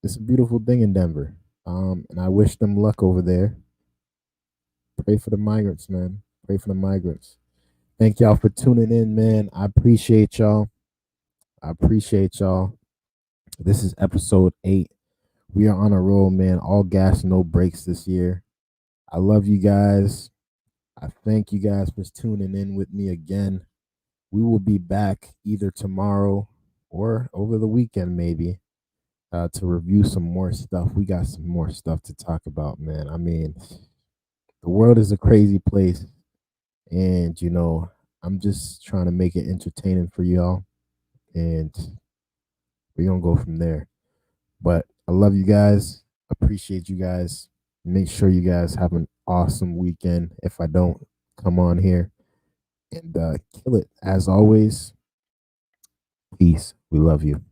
It's a beautiful thing in Denver. And I wish them luck over there. Pray for the migrants, man. Pray for the migrants. Thank y'all for tuning in, man. I appreciate y'all. I appreciate y'all. This is episode 8. We are on a roll, man. All gas, no brakes this year. I love you guys. I thank you guys for tuning in with me again. We will be back either tomorrow or over the weekend, maybe, to review some more stuff. We got some more stuff to talk about, man. I mean, the world is a crazy place. And, you know, I'm just trying to make it entertaining for y'all. And we're going to go from there. But I love you guys. Appreciate you guys. Make sure you guys have an awesome weekend. If I don't, come on here and kill it. As always, peace. We love you.